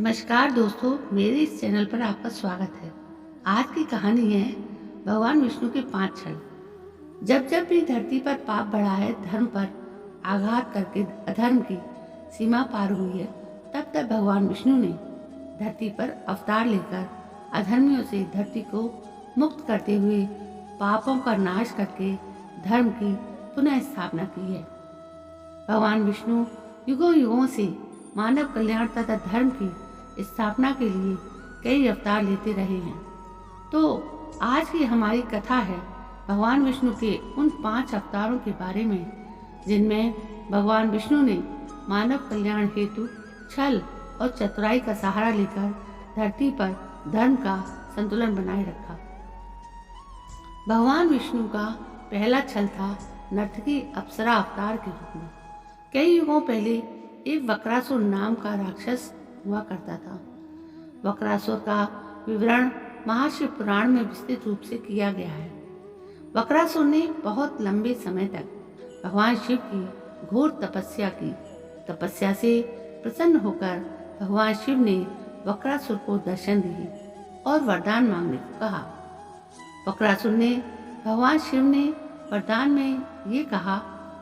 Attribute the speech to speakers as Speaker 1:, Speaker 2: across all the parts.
Speaker 1: नमस्कार दोस्तों, मेरे इस चैनल पर आपका स्वागत है। आज की कहानी है भगवान विष्णु के 5 छल। जब जब भी धरती पर पाप बढ़ा है, धर्म पर आघात करके अधर्म की सीमा पार हुई है, तब तब भगवान विष्णु ने धरती पर अवतार लेकर अधर्मियों से धरती को मुक्त करते हुए पापों का नाश करके धर्म की पुनः स्थापना की है। भगवान विष्णु युगों युगों से मानव कल्याण तथा धर्म की स्थापना के लिए कई अवतार लेते रहे हैं। तो आज की हमारी कथा है भगवान विष्णु के उन 5 अवतारों के बारे में, जिनमें भगवान विष्णु ने मानव कल्याण हेतु छल और चतुराई का सहारा लेकर धरती पर धर्म का संतुलन बनाए रखा। भगवान विष्णु का पहला छल था नर्तकी अप्सरा अवतार के रूप में। कई युगों पहले एक वक्रासुर नाम का राक्षस हुआ करता था। वक्रासुर का विवरण महाशिव पुराण में विस्तृत रूप से किया गया है। वक्रासुर ने बहुत लंबे समय तक भगवान शिव की घोर तपस्या की। तपस्या से प्रसन्न होकर भगवान शिव ने वक्रासुर को दर्शन दिए और वरदान मांगने को कहा। वक्रासुर ने भगवान शिव ने वरदान में ये कहा,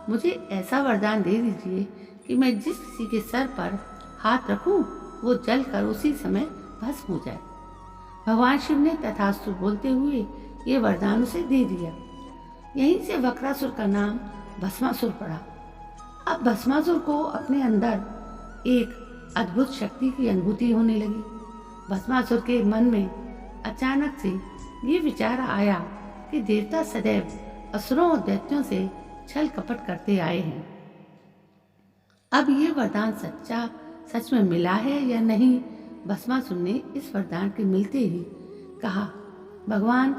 Speaker 1: मुझे ऐसा वरदान दे दीजिए कि मैं जिस किसी के सर पर हाथ रखूं, वो जलकर उसी समय भस्म हो जाए। भगवान शिव ने तथास्तु बोलते हुए ये वरदान उसे दे दिया। यहीं से वक्रासुर का नाम भस्मासुर पड़ा। अब भस्मासुर को अपने अंदर एक अद्भुत शक्ति की अनुभूति होने लगी। भस्मासुर के मन में अचानक से ये विचार आया कि देवता सदैव असुरों और दैत्यों से छल कपट करते आए हैं। अब ये वरदान सच में मिला है या नहीं? भस्मासुर ने इस वरदान के मिलते ही कहा, भगवान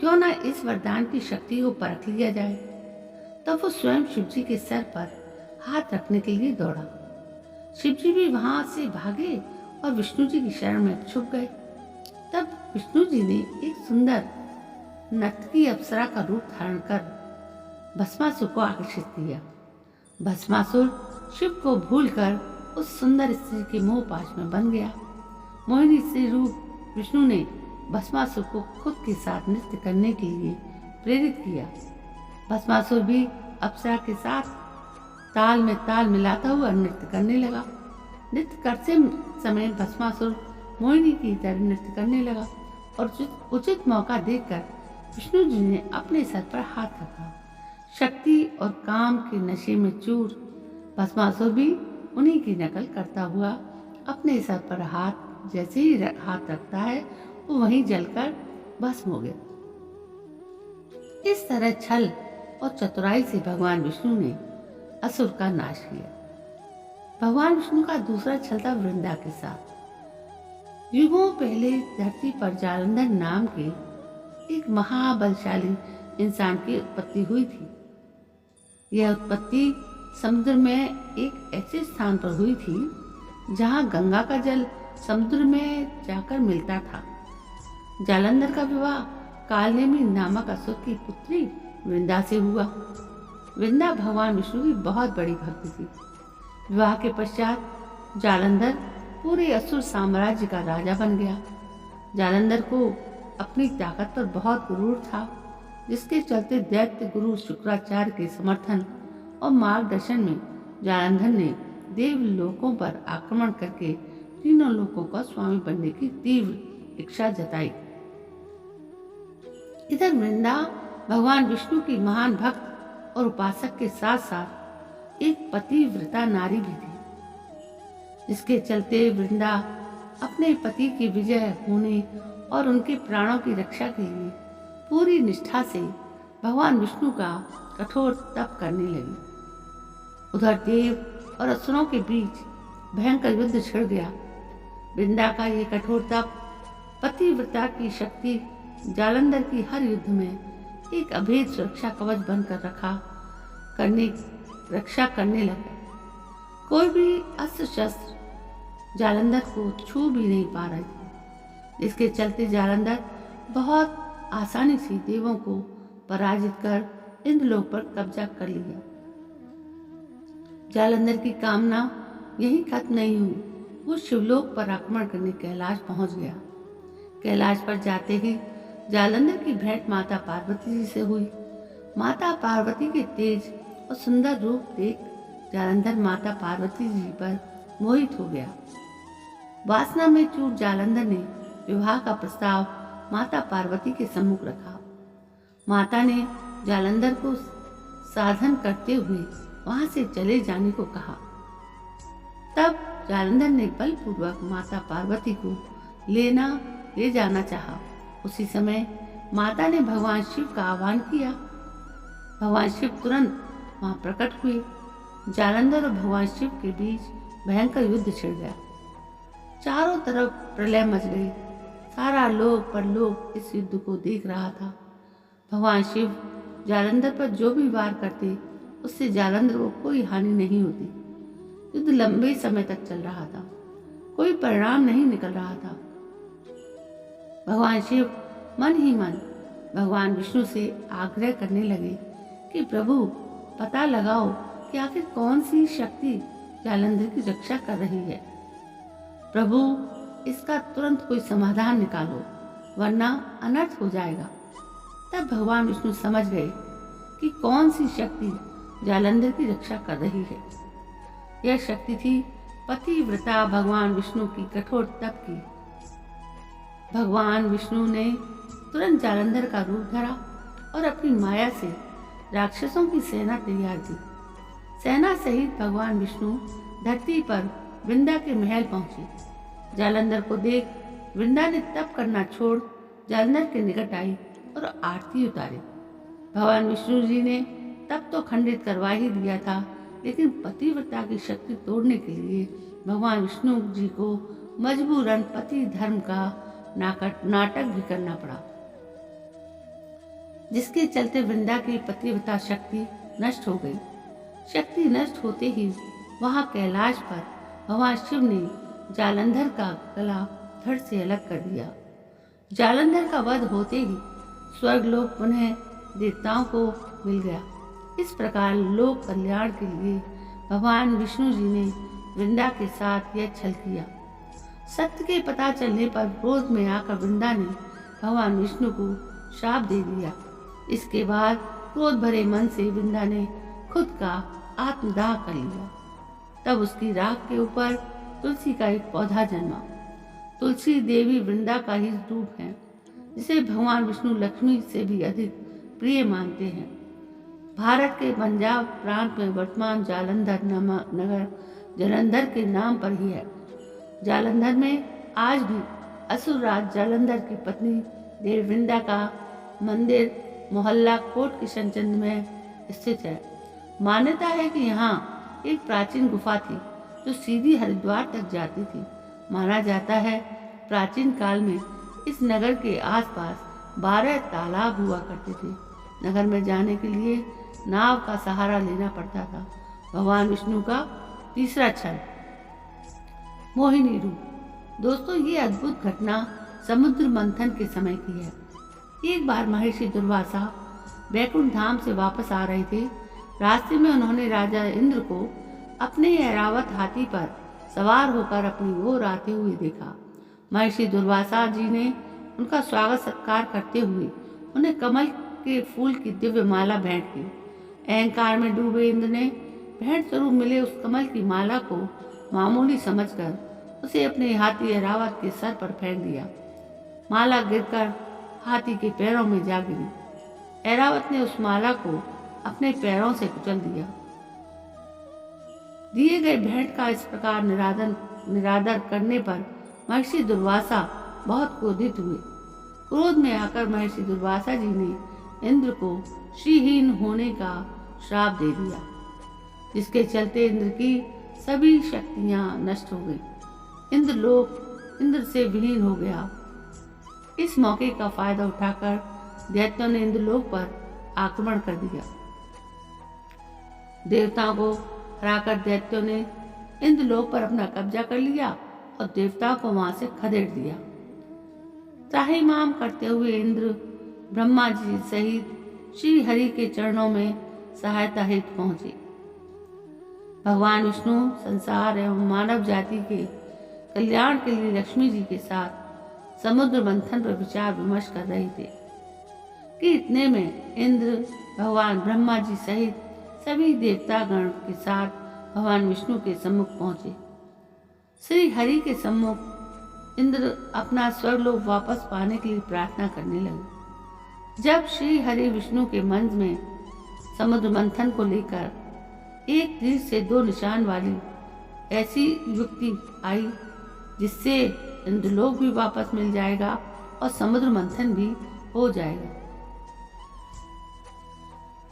Speaker 1: क्यों ना इस वरदान की शक्ति को परख लिया जाए। तब वो स्वयं शिवजी के सर पर हाथ रखने के लिए दौड़ा। शिवजी भी वहां से भागे और विष्णु जी की शरण में छुप गए। तब विष्णु जी ने एक सुंदर नर्तकी अप्सरा का रूप धारण कर भस्मासुर को आकर्षित किया। भस्मासुर शिव को भूलकर उस सुंदर स्त्री के मोह पाश में बन गया। मोहिनी स्त्री रूप विष्णु ने भस्मासुर को खुद के साथ नृत्य करने के लिए प्रेरित किया। भस्मासुर भी अप्सरा के साथ ताल में ताल मिलाता हुआ नृत्य करने लगा। नृत्य करते समय भस्मासुर मोहिनी की तरह नृत्य करने लगा और उचित मौका देखकर विष्णु जी ने अपने सर पर हाथ रखा। शक्ति और काम के नशे में चूर भस्मासुर भी उन्हीं की नकल करता हुआ अपने सर पर हाथ जैसे ही हाथ रखता है, वो वहीं जलकर भस्म हो गया। इस तरह छल और चतुराई से भगवान विष्णु ने असुर का नाश किया। भगवान विष्णु का दूसरा छल था वृंदा के साथ। युगों पहले धरती पर जालंधर नाम के एक महाबलशाली इंसान की उत्पत्ति हुई थी। यह उत्पत्ति समुद्र में एक ऐसे स्थान पर हुई थी जहां गंगा का जल समुद्र में जाकर मिलता था। जालंधर का विवाह कालनेमी नामक असुर की पुत्री वृंदा से हुआ। वृंदा भगवान विष्णु की बहुत बड़ी भक्त थी। विवाह के पश्चात जालंधर पूरे असुर साम्राज्य का राजा बन गया। जालंधर को अपनी ताकत पर बहुत गुरूर था, जिसके चलते दैत्य गुरु शुक्राचार्य के समर्थन और मार्गदर्शन में जालंधर ने देवलोकों पर आक्रमण करके तीनों लोकों का स्वामी बनने की तीव्र इच्छा जताई। इधर वृंदा भगवान विष्णु की महान भक्त और उपासक के साथ साथ एक पतिव्रता नारी भी थी, जिसके चलते वृंदा अपने पति की विजय होने और उनके प्राणों की रक्षा के लिए पूरी निष्ठा से भगवान विष्णु का कठोर तप करने लगी। उधर देव और असुरों के बीच भयंकर युद्ध छिड़ गया। वृंदा का ये कठोर तप, पतिव्रता की शक्ति जालंधर की हर युद्ध में एक अभेद सुरक्षा कवच बनकर रक्षा करने लगा। कोई भी अस्त्र शस्त्र जालंधर को छू भी नहीं पा रहे थे, जिसके चलते जालंधर बहुत आसानी से देवों को पराजित कर इंद्रलोक पर कब्जा कर लिया। जालंधर की कामना यही खत्म नहीं हुई। वो शिवलोक पर आक्रमण करने कैलाश पहुंच गया। कैलाश पर जाते ही जालंधर की भेंट माता पार्वती जी से हुई। माता पार्वती के तेज और सुंदर रूप देख जालंधर माता पार्वती जी पर मोहित हो गया। वासना में चूर जालंधर ने विवाह का प्रस्ताव माता पार्वती के सम्मुख रखा। माता ने जालंधर को साधन करते हुए वहां से चले जाने को कहा। तब जालंधर ने बलपूर्वक माता पार्वती को ले जाना चाहा। उसी समय माता ने भगवान शिव का आह्वान किया। भगवान शिव तुरंत वहां प्रकट हुए। जालंधर और भगवान शिव के बीच भयंकर युद्ध छिड़ गया। चारों तरफ प्रलय मच गई। सारा लोक परलोक इस युद्ध को देख रहा था। भगवान शिव जालंधर पर जो भी वार करते उससे जालंधर को कोई हानि नहीं होती। युद्ध लंबे समय तक चल रहा था। कोई परिणाम नहीं निकल रहा था। भगवान शिव मन ही मन भगवान विष्णु से आग्रह करने लगे कि प्रभु पता लगाओ कि आखिर कौन सी शक्ति जालंधर की रक्षा कर रही है। प्रभु इसका तुरंत कोई समाधान निकालो वरना अनर्थ हो जाएगा। तब भगवान विष्णु समझ गए कि कौन सी शक्ति जालंधर की रक्षा कर रही है। यह शक्ति थी पतिव्रता भगवान विष्णु की कठोर तप की। भगवान विष्णु ने तुरंत जालंधर का रूप धरा और अपनी माया से राक्षसों की सेना तैयार की। सेना सहित भगवान विष्णु धरती पर वृंदा के महल पहुंचे। जालंधर को देख वृंदा ने तप करना छोड़ जालंधर के निकट आई और आरती उतारी। भगवान विष्णु जी ने तप तो खंडित करवा ही दिया था, लेकिन पतिव्रता की शक्ति तोड़ने के लिए भगवान विष्णु जी को मजबूरन पति धर्म का नाटक भी करना पड़ा, जिसके चलते वृंदा की पतिव्रता शक्ति नष्ट हो गई। शक्ति नष्ट होते ही वहां कैलाश पर भगवान शिव ने जालंधर का गला धड़ से अलग कर दिया। जालंधर का वध होते ही स्वर्गलोक पुनः देवताओं को मिल गया। इस प्रकार लोक कल्याण के लिए भगवान विष्णु जी ने वृंदा के साथ यह छल किया। सत्य के पता चलने पर क्रोध में आकर वृंदा ने भगवान विष्णु को श्राप दे दिया। इसके बाद क्रोध भरे मन से वृंदा ने खुद का आत्मदाह कर लिया। तब उसकी राख के ऊपर तुलसी का एक पौधा जन्मा। तुलसी देवी वृंदा का ही रूप है, जिसे भगवान विष्णु लक्ष्मी से भी अधिक प्रिय मानते हैं। भारत के पंजाब प्रांत में वर्तमान जालंधर नगर जालंधर के नाम पर ही है। जालंधर में आज भी असुर राज जालंधर की पत्नी देवी वृंदा का मंदिर मोहल्ला कोट किशनचंद में स्थित है। मान्यता है कि यहाँ एक प्राचीन गुफा थी जो सीधी हरिद्वार तक जाती थी। माना जाता है प्राचीन काल में इस नगर के आसपास 12 तालाब हुआ करते थे। नगर में जाने के लिए नाव का सहारा लेना पड़ता था। भगवान विष्णु का तीसरा छल, मोहिनी रूप। दोस्तों, ये अद्भुत घटना समुद्र मंथन के समय की है। एक बार महर्षि दुर्वासा बैकुंठ धाम से वापस आ रहे थे। रास्ते में उन्होंने राजा इंद्र को अपने ऐरावत हाथी पर सवार होकर अपनी ओर आते हुए देखा। महर्षि दुर्वासा जी ने उनका स्वागत सत्कार करते हुए उन्हें कमल के फूल की दिव्य माला भेंट की। अहंकार में डूबे इंद्र ने भेंट स्वरूप मिले उस कमल की माला को मामूली समझकर उसे अपने हाथी ऐरावत के सर पर फेंक दिया। माला गिरकर हाथी के पैरों में जा गिरी। ऐरावत ने उस माला को अपने पैरों से कुचल दिया। दिए गए भेंट का इस प्रकार निरादर करने पर महर्षि दुर्वासा बहुत क्रोधित हुए। क्रोध में आकर महर्षि दुर्वासा जी ने इंद्र को श्रीहीन होने का श्राप दे दिया, जिसके चलते इंद्र की सभी शक्तियां नष्ट हो गई। इंद्र से विलीन हो गया। इस मौके का फायदा उठाकर दैत्यों ने इंद्रलोक पर आक्रमण कर दिया। देवताओं को हराकर दैत्यों ने इंद्रलोक पर अपना कब्जा कर लिया और देवताओं को वहां से खदेड़ दिया। त्राहिमाम करते हुए इंद्र ब्रह्मा जी सहित श्री हरि के चरणों में सहायता हेतु पहुंचे। भगवान विष्णु संसार एवं मानव जाति के कल्याण के लिए लक्ष्मी जी के साथ समुद्र मंथन पर विचार विमर्श कर रहे थे कि इतने में इंद्र भगवान ब्रह्मा जी सहित सभी देवतागण के साथ भगवान विष्णु के सम्मुख पहुंचे। श्री हरि के सम्मुख इंद्र अपना स्वर्गलोक वापस पाने के लिए प्रार्थना करने लगे। जब श्री हरि विष्णु के मन में समुद्र मंथन को लेकर एक तीर से 2 निशान वाली ऐसी युक्ति आई जिससे इंद्रलोक भी वापस मिल जाएगा और समुद्र मंथन भी हो जाएगा।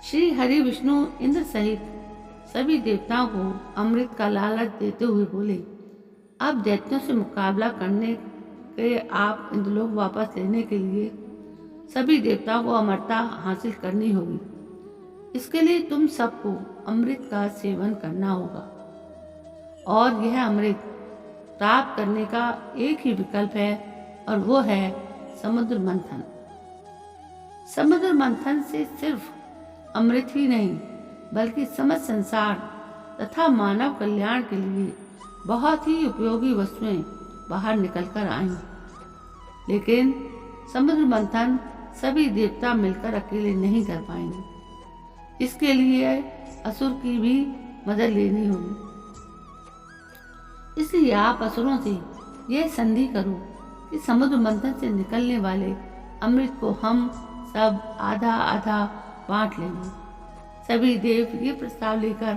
Speaker 1: श्री हरि विष्णु इंद्र सहित सभी देवताओं को अमृत का लालच देते हुए बोले, अब दैत्यों से मुकाबला करने के आप इंद्रलोक वापस लेने के लिए सभी देवताओं को अमरता हासिल करनी होगी। इसके लिए तुम सबको अमृत का सेवन करना होगा और यह अमृत प्राप्त करने का एक ही विकल्प है और वो है समुद्र मंथन। समुद्र मंथन से सिर्फ अमृत ही नहीं बल्कि समस्त संसार तथा मानव कल्याण के लिए बहुत ही उपयोगी वस्तुएं बाहर निकलकर आई। लेकिन समुद्र मंथन सभी देवता मिलकर अकेले नहीं कर पाएंगे। इसके लिए असुर की भी मदद लेनी होगी। इसलिए आप असुरों से यह संधि करो कि समुद्र मंथन से निकलने वाले अमृत को हम सब आधा आधा बांट लेंगे। सभी देव ये प्रस्ताव लेकर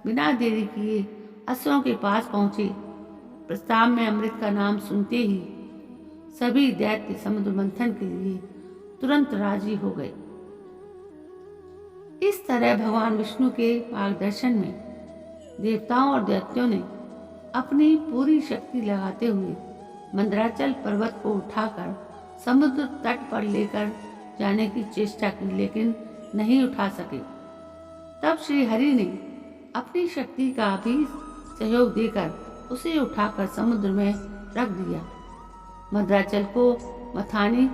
Speaker 1: बिना देरी किए असुरों के पास पहुंचे। प्रस्ताव में अमृत का नाम सुनते ही सभी दैत्य समुद्र मंथन के लिए तुरंत राजी हो गए। इस तरह भगवान विष्णु के मार्गदर्शन में देवताओं और दैत्यों ने अपनी पूरी शक्ति लगाते हुए मंदराचल पर्वत को उठाकर समुद्र तट पर लेकर जाने की चेष्टा की, लेकिन नहीं उठा सके। तब श्री हरि ने अपनी शक्ति का भी सहयोग देकर उसे उठाकर समुद्र में रख दिया। मंदराचल को मथानी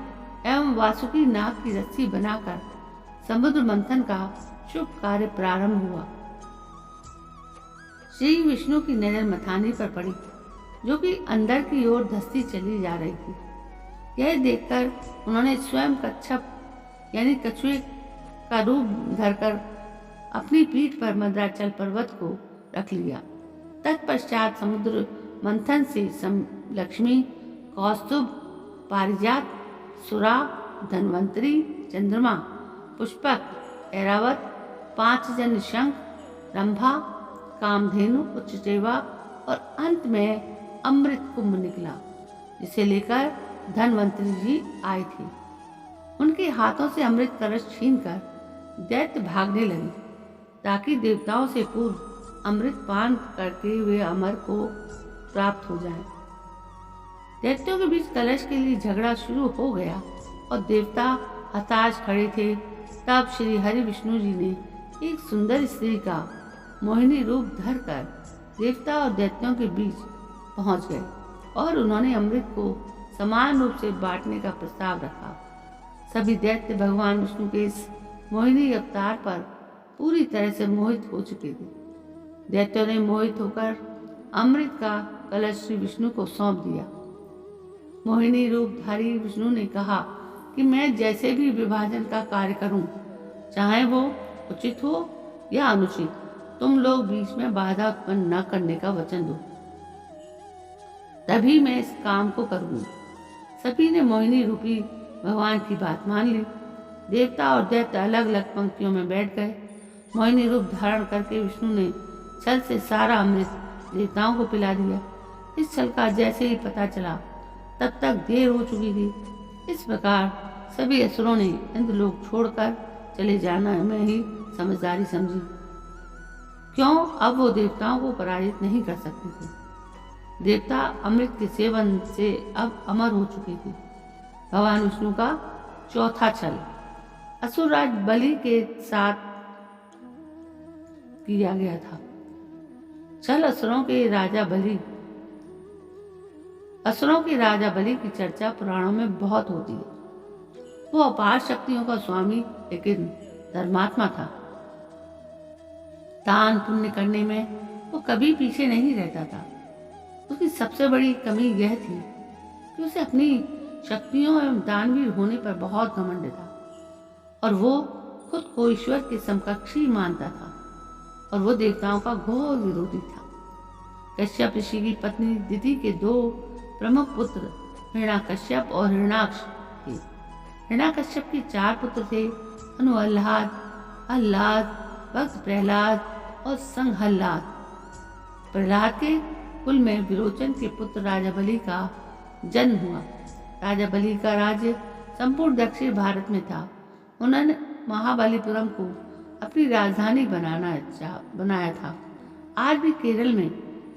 Speaker 1: एवं वासुकी नाग की रस्सी बनाकर समुद्र मंथन का शुभ कार्य प्रारंभ हुआ। श्री विष्णु की नजर मथानी पर पड़ी जो कि अंदर की ओर धंसती चली जा रही थी। यह देखकर उन्होंने स्वयं कच्छप यानी कछुए का रूप धरकर अपनी पीठ पर मंदराचल पर्वत को रख लिया। तत्पश्चात समुद्र मंथन से लक्ष्मी, कौस्तुभ, पारिजात, सुरा, धन्वंतरी, चंद्रमा, पुष्पक, ऐरावत, 5 जन शंख, रंभा, कामधेनु, उच्चैवा और अंत में अमृत कुंभ निकला जिसे लेकर धन्वंतरी जी आए थे। उनके हाथों से अमृत कलश छीनकर दैत्य भागने लगे ताकि देवताओं से पूर्व अमृत पान करके वे अमर को प्राप्त हो जाएं। दैत्यों के बीच कलश के लिए झगड़ा शुरू हो गया और देवता हताश खड़े थे। तब श्री हरि विष्णु जी ने एक सुंदर स्त्री का मोहिनी रूप धरकर देवता और दैत्यों के बीच पहुंच गए और उन्होंने अमृत को समान रूप से बांटने का प्रस्ताव रखा। सभी दैत्य भगवान विष्णु के इस मोहिनी अवतार पर पूरी तरह से मोहित हो चुके थे। दैत्यों ने मोहित होकर अमृत का कलश श्री विष्णु को सौंप दिया। मोहिनी रूपधारी विष्णु ने कहा कि मैं जैसे भी विभाजन का कार्य करूं, चाहे वो उचित हो या अनुचित, तुम लोग बीच में बाधा उत्पन्न न करने का वचन दो, तभी मैं इस काम को करूंगी। सभी ने मोहिनी रूपी भगवान की बात मान ली। देवता और दैत्य अलग अलग पंक्तियों में बैठ गए। मोहिनी रूप धारण करके विष्णु ने छल से सारा अमृत देवताओं को पिला दिया। इस छल का जैसे ही पता चला तब तक देर हो चुकी थी। इस प्रकार सभी असुरों ने इंद्रलोक छोड़कर चले जाना में ही समझदारी समझी। क्यों, अब वो देवताओं को पराजित नहीं कर सकते थे। देवता अमृत के सेवन से अब अमर हो चुके थे। भगवान विष्णु का चौथा छल असुरराज बलि के साथ किया गया था। छल असुरों के राजा बलि की चर्चा पुराणों में बहुत होती है। वो अपार शक्तियों का स्वामी लेकिन धर्मात्मा था। दान पुण्य करने में वो कभी पीछे नहीं रहता था। उसकी सबसे बड़ी कमी यह थी कि उसे अपनी शक्तियों एवं दानवीर होने पर बहुत घमंड था और वो खुद को ईश्वर के समकक्ष ही मानता था और वो देवताओं का घोर विरोधी था। कश्यप ऋषि की पत्नी दिति के दो प्रमुख पुत्र हिरण्याकश्यप और हिरण्याक्ष थे। हिरण्याकश्यप के 4 पुत्र थे, अनुअल्लाद, अल्लाद, भक्त प्रहलाद और संघल्लाद। प्रहलाद के कुल में विरोचन के पुत्र राजा बलि का जन्म हुआ। राजा बलि का राज्य संपूर्ण दक्षिण भारत में था। उन्होंने महाबलीपुरम को अपनी राजधानी बनाया था। आज भी केरल में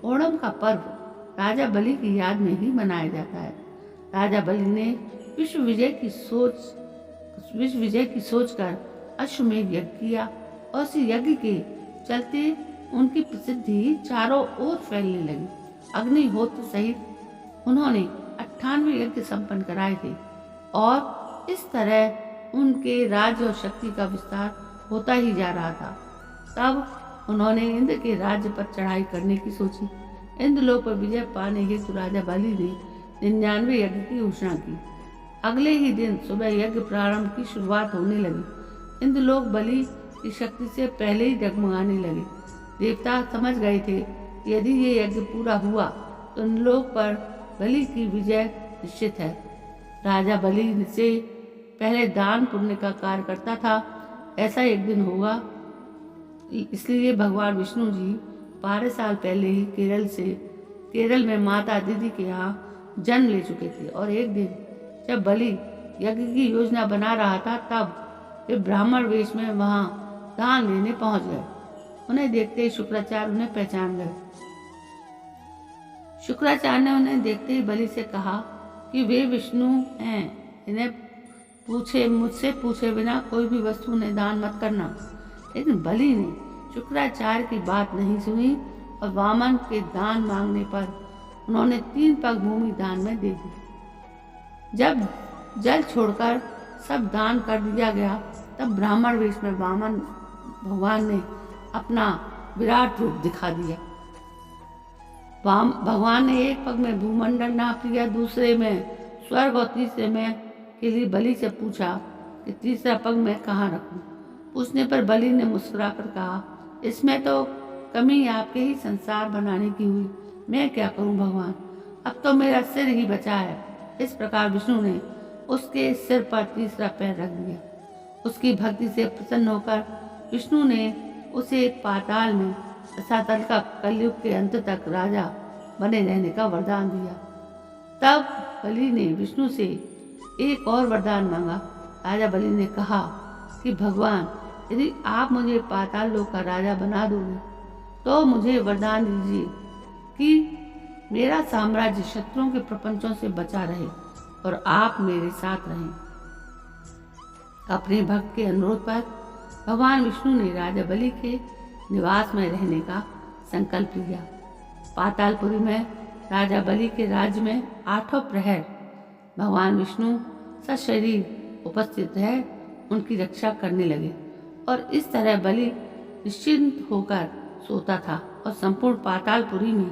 Speaker 1: ओणम का पर्व राजा बलि की याद में ही मनाया जाता है। राजा बलि ने विश्व विजय की सोच कर अश्वमेध यज्ञ किया और इस यज्ञ के चलते उनकी प्रसिद्धि चारों ओर फैलने लगी। अग्निहोत्र सहित उन्होंने 98 यज्ञ संपन्न कराए थे और इस तरह उनके राज्य और शक्ति का विस्तार होता ही जा रहा था। तब उन्होंने इंद्र के राज्य पर चढ़ाई करने की सोची। इंद्रलोक पर विजय पाने हेतु राजा बलि ने 99 यज्ञ की घोषणा की। अगले ही दिन सुबह यज्ञ प्रारंभ की शुरुआत होने लगी। इंद्रलोक बलि की शक्ति से पहले ही डगमगाने लगे। देवता समझ गए थे कि यदि ये यज्ञ पूरा हुआ तो इंद्रलोक पर बलि की विजय निश्चित है। राजा बलि से पहले दान पुण्य का कार्य करता था। ऐसा एक दिन होगा, इसलिए भगवान विष्णु जी 12 साल पहले ही केरल में माता दीदी के यहाँ जन्म ले चुके थे और एक दिन जब बलि यज्ञ की योजना बना रहा था तब वे ब्राह्मण वेश में वहाँ दान लेने पहुँच गए। उन्हें देखते ही शुक्राचार्य उन्हें पहचान गए। शुक्राचार्य ने उन्हें देखते ही बलि से कहा कि वे विष्णु हैं, इन्हें मुझसे पूछे बिना कोई भी वस्तु उन्हें दान मत करना। लेकिन बलि ने शुक्राचार्य की बात नहीं सुनी और वामन के दान मांगने पर उन्होंने 3 पग भूमि दान में दे दी। जब जल छोड़कर सब दान कर दिया गया तब ब्राह्मण वेश में वामन भगवान ने अपना विराट रूप दिखा दिया। भगवान ने एक पग में भूमंडल नाप लिया, दूसरे में स्वर्ग और तीसरे में के लिए बलि से पूछा कि तीसरा पग मैं कहाँ रखूं। पूछने पर बलि ने मुस्कुराकर कहा, इसमें तो कमी आपके ही संसार बनाने की हुई, मैं क्या करूं भगवान, अब तो मेरा सिर ही बचा है। इस प्रकार विष्णु ने उसके सिर पर तीसरा पैर रख दिया। उसकी भक्ति से प्रसन्न होकर विष्णु ने उसे पाताल में रसातल का कलयुग के अंत तक राजा बने रहने का वरदान दिया। तब बलि ने विष्णु से एक और वरदान मांगा। राजा बलि ने कहा कि भगवान, यदि आप मुझे पाताल लोक का राजा बना दोगे तो मुझे वरदान दीजिए कि मेरा साम्राज्य शत्रुओं के प्रपंचों से बचा रहे और आप मेरे साथ रहें। अपने भक्त के अनुरोध पर भगवान विष्णु ने राजा बलि के निवास में रहने का संकल्प लिया। पातालपुरी में राजा बलि के राज्य में 8 प्रहर भगवान विष्णु सशरीर उपस्थित रह उनकी रक्षा करने लगे और इस तरह बलि निश्चिंत होकर सोता था और संपूर्ण पातालपुरी में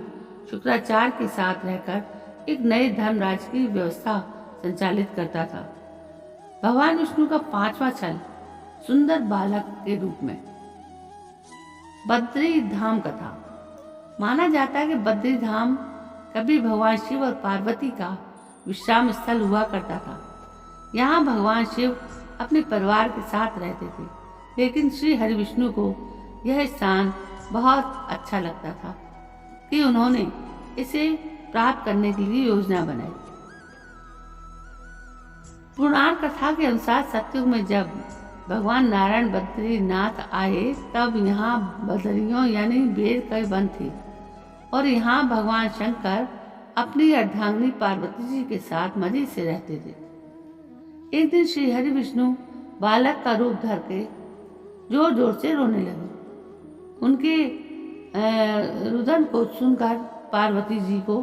Speaker 1: शुक्राचार्य के साथ रहकर एक नए धर्मराज की व्यवस्था संचालित करता था। भगवान विष्णु का 5वां छल सुंदर बालक के रूप में। बद्री धाम कथा। माना जाता है कि बद्री धाम कभी भगवान शिव और पार्वती का विश्राम स्थल हुआ करता था। यहाँ भगवान शिव अपने परिवार के साथ रहते थे, लेकिन श्री हरि विष्णु को यह स्थान बहुत अच्छा लगता था कि उन्होंने इसे प्राप्त करने के लिए योजना बनाई। पुराण कथा के अनुसार सतयुग में जब भगवान नारायण बद्रीनाथ आए तब यहाँ बदरियों यानी बेर के वन थे और यहाँ भगवान शंकर अपनी अर्धांगिनी पार्वती जी के साथ मजे से रहते थे। एक दिन श्री हरि विष्णु बालक का रूप धर के जोर जोर से रोने लगे। उनके रुदन को सुनकर पार्वती जी को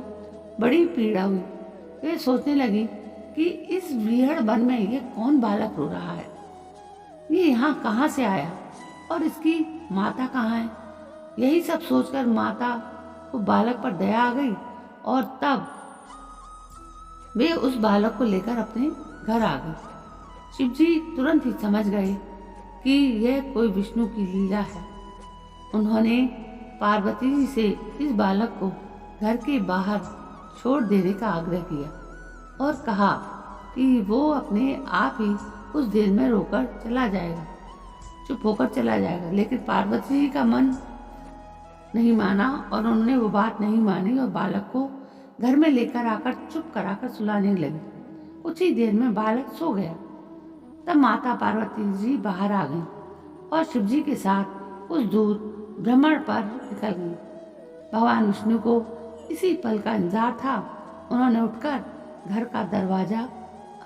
Speaker 1: बड़ी पीड़ा हुई। वे सोचने लगी कि इस विहड़ वन में ये कौन बालक रो रहा है, ये यहाँ कहाँ से आया और इसकी माता कहाँ है। यही सब सोचकर माता को बालक पर दया आ गई और तब वे उस बालक को लेकर अपने घर आ गए। शिवजी तुरंत ही समझ गए कि यह कोई विष्णु की लीला है। उन्होंने पार्वती जी से इस बालक को घर के बाहर छोड़ देने का आग्रह किया और कहा कि वो अपने आप ही कुछ देर में रोकर चला जाएगा, चुप होकर चला जाएगा। लेकिन पार्वती जी का मन नहीं माना और उन्होंने वो बात नहीं मानी और बालक को घर में लेकर आकर चुप कराकर सुलाने लगी। कुछ ही देर में बालक सो गया। तब माता पार्वती जी बाहर आ गईं और शिवजी के साथ कुछ दूर भ्रमण पर निकल गईं। भगवान विष्णु को इसी पल का इंतजार था। उन्होंने उठकर घर का दरवाजा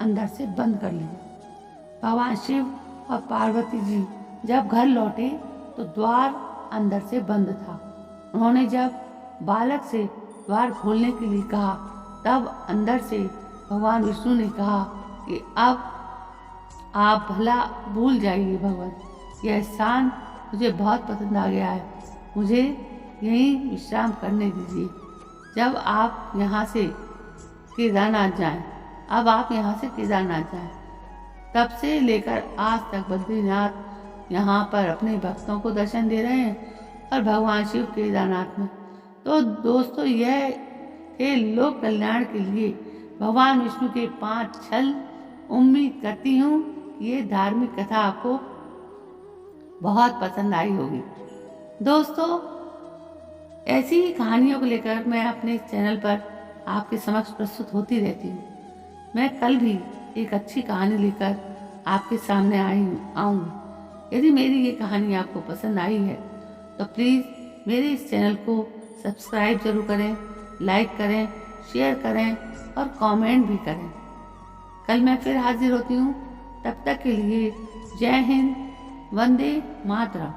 Speaker 1: अंदर से बंद कर लिया। भगवान शिव और पार्वती जी जब घर लौटे तो द्वार अंदर से बंद था। उन्होंने जब बालक से द्वार खोलने के लिए कहा तब अंदर से भगवान विष्णु ने कहा कि अब आप भला भूल जाइए भगवान, यह स्थान मुझे बहुत पसंद आ गया है, मुझे यहीं विश्राम करने दीजिए। जब आप यहाँ से केदारनाथ जाएं, अब आप यहाँ से केदारनाथ जाएं। तब से लेकर आज तक बद्रीनाथ यहाँ पर अपने भक्तों को दर्शन दे रहे हैं और भगवान शिव केदारनाथ में। तो दोस्तों, यह थे लोक कल्याण के लिए भगवान विष्णु के 5 छल। उम्मीद करती हूँ कि ये धार्मिक कथा आपको बहुत पसंद आई होगी। दोस्तों, ऐसी ही कहानियों को लेकर मैं अपने चैनल पर आपके समक्ष प्रस्तुत होती रहती हूँ। मैं कल भी एक अच्छी कहानी लेकर आपके सामने आऊँगी। यदि मेरी ये कहानी आपको पसंद आई है तो प्लीज़ मेरे इस चैनल को सब्सक्राइब जरूर करें, लाइक करें, शेयर करें और कमेंट भी करें। कल मैं फिर हाजिर होती हूँ। तब तक के लिए जय हिंद, वंदे मातरम।